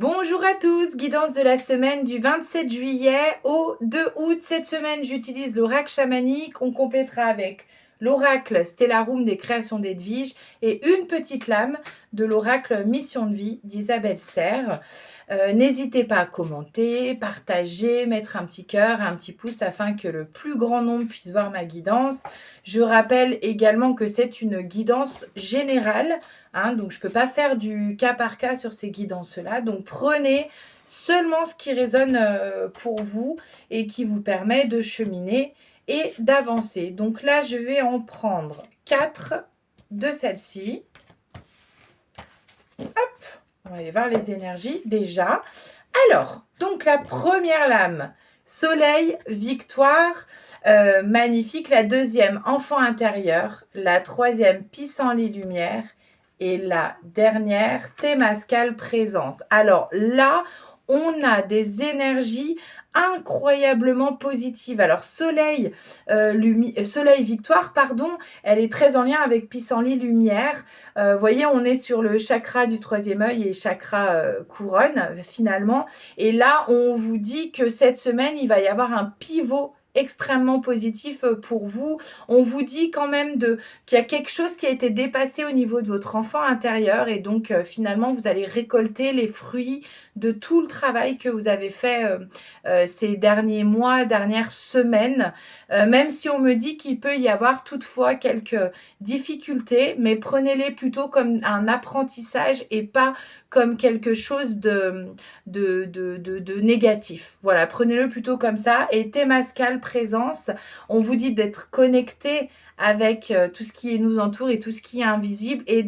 Bonjour à tous, guidance de la semaine du 27 juillet au 2 août. Cette semaine, j'utilise l'oracle chamanique. On complétera avec l'oracle Stellarum des créations d'Edwige et une petite lame de l'oracle Mission de vie d'Isabelle Serre. N'hésitez pas à commenter, partager, mettre un petit cœur, un petit pouce afin que le plus grand nombre puisse voir ma guidance. Je rappelle également que c'est une guidance générale, donc je ne peux pas faire du cas par cas sur ces guidances-là. Donc prenez seulement ce qui résonne pour vous et qui vous permet de cheminer et d'avancer. Donc là, je vais en prendre 4 de celles-ci. Hop, on va aller voir les énergies déjà. Alors, donc la première lame, soleil, victoire, magnifique. La deuxième, enfant intérieur. La troisième, pissenlit, lumière. Et la dernière, Témascal, présence. Alors là, on a des énergies incroyablement positives. Alors soleil, soleil victoire, pardon, elle est très en lien avec pissenlit, lumière. Vous voyez, on est sur le chakra du troisième œil et chakra couronne finalement. Et là, on vous dit que cette semaine, il va y avoir un pivot extrêmement positif pour vous. On vous dit quand même qu'il y a quelque chose qui a été dépassé au niveau de votre enfant intérieur et donc finalement vous allez récolter les fruits de tout le travail que vous avez fait ces derniers mois, dernières semaines, même si on me dit qu'il peut y avoir toutefois quelques difficultés, mais prenez-les plutôt comme un apprentissage et pas comme quelque chose de négatif. Voilà, prenez-le plutôt comme ça. Et Témascal, présence, on vous dit d'être connecté avec tout ce qui nous entoure et tout ce qui est invisible et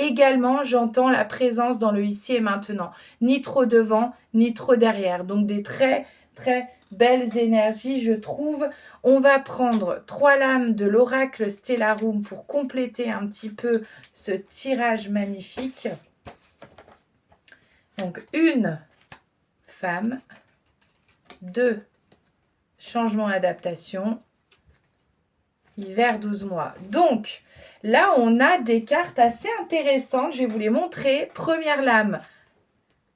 également, j'entends la présence dans le ici et maintenant. Ni trop devant, ni trop derrière. Donc des très, très belles énergies, je trouve. On va prendre 3 lames de l'oracle Stellarum pour compléter un petit peu ce tirage magnifique. Donc, 1 femme, 2 changement adaptation, hiver 12 mois. Donc, là, on a des cartes assez intéressantes. Je vais vous les montrer. Première lame,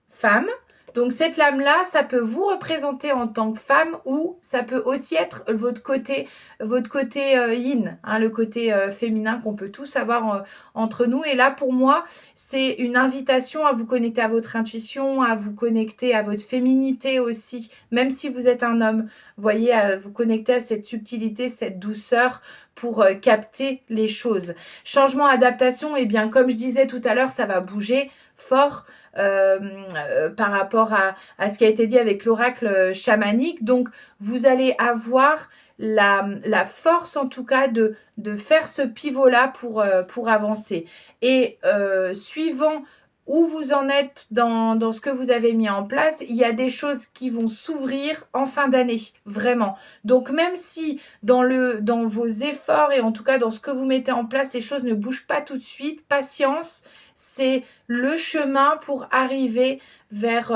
femme. Donc, cette lame-là, ça peut vous représenter en tant que femme ou ça peut aussi être votre côté yin, le côté féminin qu'on peut tous avoir entre nous. Et là, pour moi, c'est une invitation à vous connecter à votre intuition, à vous connecter à votre féminité aussi, même si vous êtes un homme. Vous voyez, à vous connecter à cette subtilité, cette douceur pour capter les choses. Changement, adaptation, et bien, comme je disais tout à l'heure, ça va bouger fort. Par rapport à ce qui a été dit avec l'oracle chamanique. Donc, vous allez avoir la force, en tout cas, de faire ce pivot-là pour avancer. Et suivant où vous en êtes dans ce que vous avez mis en place, il y a des choses qui vont s'ouvrir en fin d'année, vraiment. Donc, même si dans vos efforts et en tout cas dans ce que vous mettez en place, les choses ne bougent pas tout de suite, patience, c'est le chemin pour arriver vers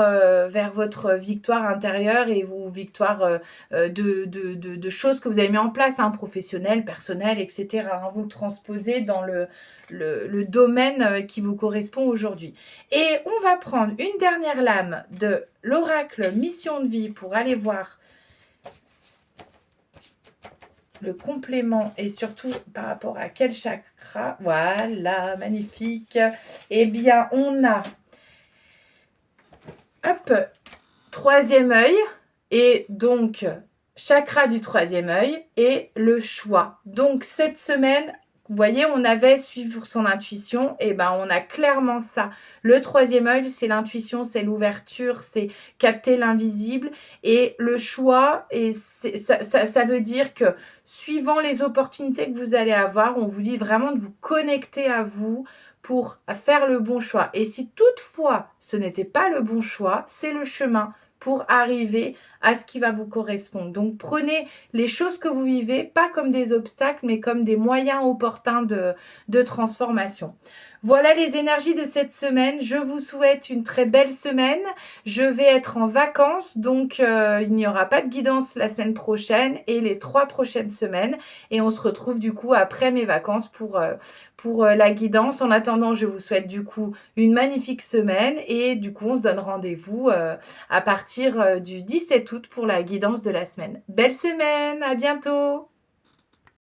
votre victoire intérieure et vos victoires de choses que vous avez mis en place, professionnelles, personnelles, etc. Vous le transposez dans le domaine qui vous correspond aujourd'hui. Et on va prendre une dernière lame de l'oracle Mission de vie pour aller voir le complément et surtout par rapport à quel chakra. Voilà, magnifique. Eh bien, on a troisième œil et donc chakra du troisième œil et le choix. Donc cette semaine, vous voyez, on avait suivre son intuition, et ben on a clairement ça. Le troisième œil, c'est l'intuition, c'est l'ouverture, c'est capter l'invisible. Et le choix, et ça veut dire que suivant les opportunités que vous allez avoir, on vous dit vraiment de vous connecter à vous pour faire le bon choix. Et si toutefois ce n'était pas le bon choix, c'est le chemin pour arriver à ce qui va vous correspondre. Donc prenez les choses que vous vivez, pas comme des obstacles, mais comme des moyens opportuns de transformation. Voilà les énergies de cette semaine. Je vous souhaite une très belle semaine. Je vais être en vacances, donc il n'y aura pas de guidance la semaine prochaine et les 3 prochaines semaines. Et on se retrouve du coup après mes vacances pour la guidance. En attendant, je vous souhaite du coup une magnifique semaine et du coup on se donne rendez-vous à partir du 17 août pour la guidance de la semaine. Belle semaine, à bientôt!